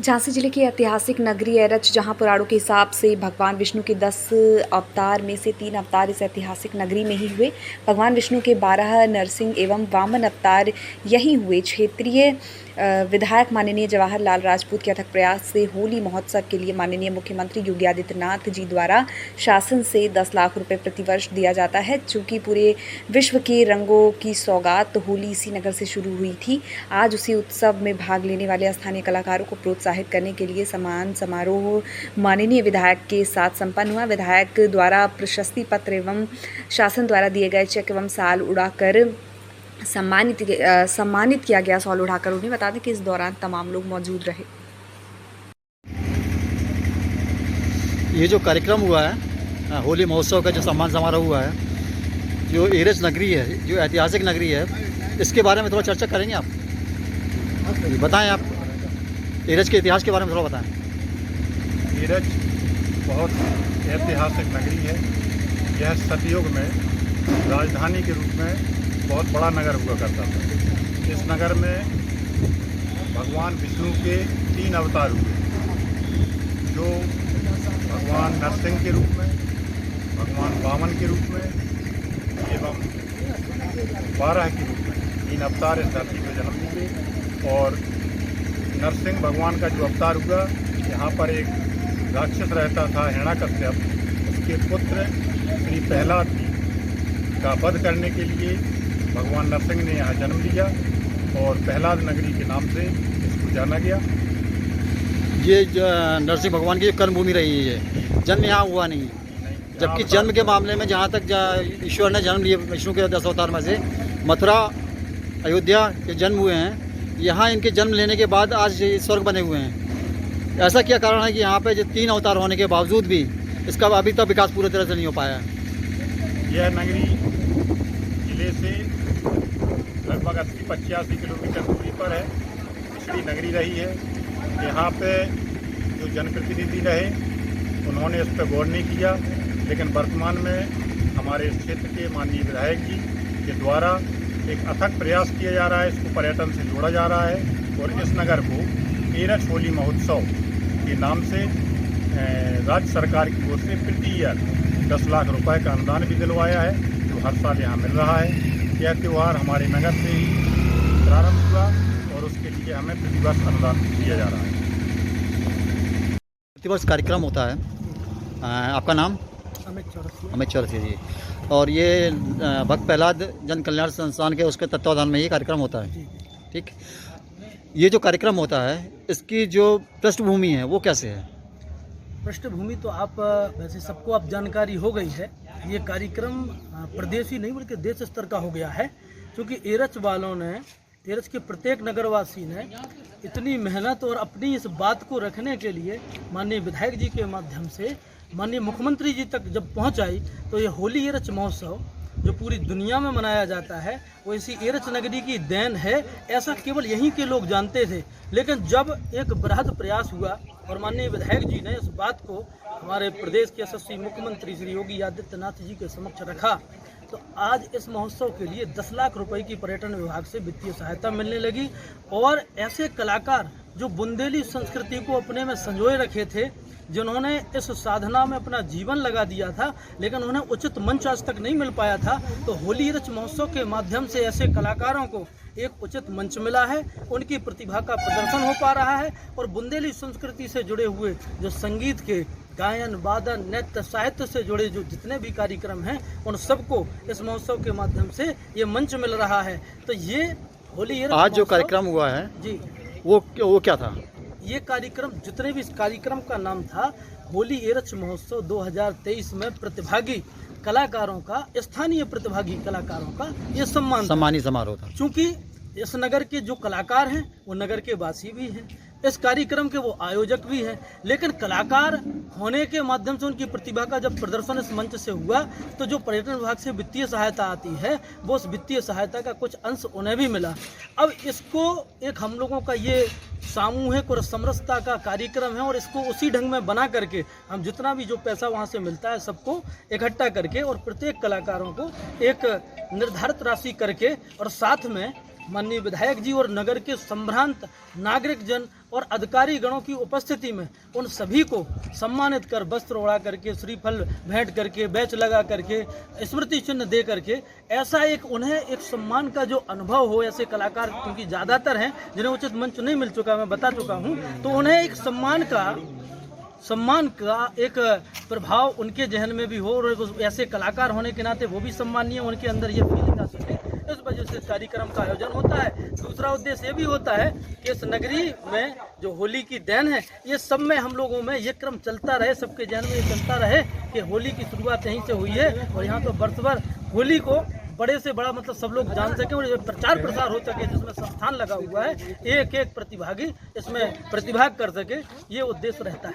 झांसी जिले की ऐतिहासिक नगरी एरच, जहां पुराणों के हिसाब से भगवान विष्णु के 10 अवतार में से 3 अवतार इस ऐतिहासिक नगरी में ही हुए। भगवान विष्णु के 12 नरसिंह एवं वामन अवतार यहीं हुए। क्षेत्रीय विधायक माननीय जवाहर लाल राजपूत के अथक प्रयास से होली महोत्सव के लिए माननीय मुख्यमंत्री योगी आदित्यनाथ जी द्वारा शासन से 10 लाख रुपए प्रतिवर्ष दिया जाता है। चूँकि पूरे विश्व के रंगों की सौगात होली इसी नगर से शुरू हुई थी। आज उसी उत्सव में भाग लेने वाले स्थानीय कलाकारों को प्रोत्साहित करने के लिए सम्मान समारोह माननीय विधायक के साथ संपन्न हुआ। विधायक द्वारा प्रशस्ति पत्र एवं शासन द्वारा दिए गए चेक एवं साल उड़ाकर सम्मानित किया गया। सॉल उड़ाकर उन्हें बता दें कि इस दौरान तमाम लोग मौजूद रहे। ये जो कार्यक्रम हुआ है होली महोत्सव का, जो सम्मान समारोह हुआ है, जो एरच नगरी है, जो ऐतिहासिक नगरी है, इसके बारे में थोड़ा चर्चा करेंगे आप? बताएं आप एरच के इतिहास के बारे में थोड़ा बताएं। एरच बहुत ऐतिहासिक नगरी है। यह सतयुग में राजधानी के रूप में बहुत बड़ा नगर हुआ करता था। इस नगर में भगवान विष्णु के 3 अवतार हुए, जो भगवान नरसिंह के रूप में, भगवान वामन के रूप में एवं 12 के रूप में 3 अवतार इस धरती में जन्म लिए। और नरसिंह भगवान का जो अवतार हुआ, यहाँ पर एक राक्षस रहता था हिरण्याकश्यप, उसके पुत्र श्री प्रहलाद का वध करने के लिए भगवान नरसिंह ने यहाँ जन्म लिया और प्रहलाद नगरी के नाम से इसको जाना गया। ये नरसिंह भगवान की कर्मभूमि रही है, जन्म यहाँ हुआ नहीं। जबकि जन्म के मामले में जहाँ तक ईश्वर ने जन्म लिए विष्णु के 10 अवतार में से, मथुरा अयोध्या के जन्म हुए हैं। यहाँ इनके जन्म लेने के बाद आज स्वर्ग बने हुए हैं। ऐसा क्या कारण है कि यहाँ पे जो 3 अवतार होने के बावजूद भी इसका अभी तक विकास पूरी तरह से नहीं हो पाया? यह नगरी जिले से लगभग 80-85 किलोमीटर दूरी पर है। पिछड़ी नगरी रही है। यहाँ पे जो जनप्रतिनिधि रहे उन्होंने इस पर गौर नहीं किया, लेकिन वर्तमान में हमारे इस क्षेत्र के माननीय विधायक जी के द्वारा एक अथक प्रयास किया जा रहा है। इसको पर्यटन से जोड़ा जा रहा है और इस नगर को एरच होली महोत्सव के नाम से राज्य सरकार की ओर से प्रति ईयर 10 लाख रुपए का अनुदान भी दिलवाया है, जो हर साल यहाँ मिल रहा है। यह त्यौहार हमारे नगर से ही प्रारंभ हुआ और उसके लिए हमें प्रतिवर्ष अनुदान दिया जा रहा है। प्रतिवर्ष कार्यक्रम होता है। आपका नाम? अमित चौरसिया जी। और ये भक्त प्रहलाद जन कल्याण संस्थान के उसके तत्वाधान में ये कार्यक्रम होता है, ठीक? ये जो कार्यक्रम होता है, इसकी जो पृष्ठभूमि है वो कैसे है? पृष्ठभूमि तो आप वैसे सबको अब जानकारी हो गई है। ये कार्यक्रम प्रदेश ही नहीं बल्कि देश स्तर का हो गया है, क्योंकि एरच वालों ने, एरच के प्रत्येक नगरवासी ने इतनी मेहनत और अपनी इस बात को रखने के लिए माननीय विधायक जी के माध्यम से माननीय मुख्यमंत्री जी तक जब पहुंचाई, तो ये होली एरच महोत्सव जो पूरी दुनिया में मनाया जाता है वो इसी एरच नगरी की देन है। ऐसा केवल यहीं के लोग जानते थे, लेकिन जब एक बृहद प्रयास हुआ और माननीय विधायक जी ने इस बात को हमारे प्रदेश के यशस्वी मुख्यमंत्री श्री योगी आदित्यनाथ जी के समक्ष रखा, तो आज इस महोत्सव के लिए 10 लाख रुपए की पर्यटन विभाग से वित्तीय सहायता मिलने लगी। और ऐसे कलाकार जो बुंदेली संस्कृति को अपने में संजोए रखे थे, जिन्होंने इस साधना में अपना जीवन लगा दिया था, लेकिन उन्हें उचित मंच आज तक नहीं मिल पाया था, तो होली एरच महोत्सव के माध्यम से ऐसे कलाकारों को एक उचित मंच मिला है। उनकी प्रतिभा का प्रदर्शन हो पा रहा है और बुंदेली संस्कृति से जुड़े हुए जो संगीत के गायन, वादन, नृत्य, साहित्य से जुड़े जो जितने भी कार्यक्रम हैं, उन सबको इस महोत्सव के माध्यम से ये मंच मिल रहा है। तो ये होली एरच आज जो कार्यक्रम हुआ है जी, वो क्या था? ये कार्यक्रम, जितने भी इस कार्यक्रम का नाम था होली एरच महोत्सव 2023 में प्रतिभागी कलाकारों का, स्थानीय प्रतिभागी कलाकारों का ये सम्मानी समारोह था। क्योंकि इस नगर के जो कलाकार हैं वो नगर के वासी भी हैं, इस कार्यक्रम के वो आयोजक भी हैं, लेकिन कलाकार होने के माध्यम से उनकी प्रतिभा का जब प्रदर्शन इस मंच से हुआ, तो जो पर्यटन विभाग से वित्तीय सहायता आती है वो उस वित्तीय सहायता का कुछ अंश उन्हें भी मिला। अब इसको एक हम लोगों का ये सामूहिक और समरसता का कार्यक्रम है और इसको उसी ढंग में बना करके हम जितना भी जो पैसा वहाँ से मिलता है सबको इकट्ठा करके और प्रत्येक कलाकारों को एक निर्धारित राशि करके और साथ में माननीय विधायक जी और नगर के संभ्रांत नागरिक जन और अधिकारी गणों की उपस्थिति में उन सभी को सम्मानित कर, वस्त्र ओढ़ा करके, श्रीफल भेंट करके, बैच लगा करके, स्मृति चिन्ह दे करके, ऐसा एक उन्हें एक सम्मान का जो अनुभव हो। ऐसे कलाकार क्योंकि ज़्यादातर हैं जिन्हें उचित मंच नहीं मिल चुका, मैं बता चुका हूँ, तो उन्हें एक सम्मान का एक प्रभाव उनके जहन में भी हो और ऐसे कलाकार होने के नाते वो भी सम्मानीय, उनके अंदर ये फीलिंग आ सके, इस वजह से कार्यक्रम का आयोजन होता है। दूसरा उद्देश्य ये भी होता है कि इस नगरी में जो होली की देन है, ये सब में हम लोगों में ये क्रम चलता रहे, सबके जहन में ये चलता रहे कि होली की शुरुआत यहीं से हुई है और यहाँ तो वर्ष भर होली को बड़े से बड़ा मतलब सब लोग जान सके और प्रचार प्रसार हो सके, जिसमें संस्थान लगा हुआ है, एक एक प्रतिभागी इसमें प्रतिभाग कर सके, ये उद्देश्य रहता है।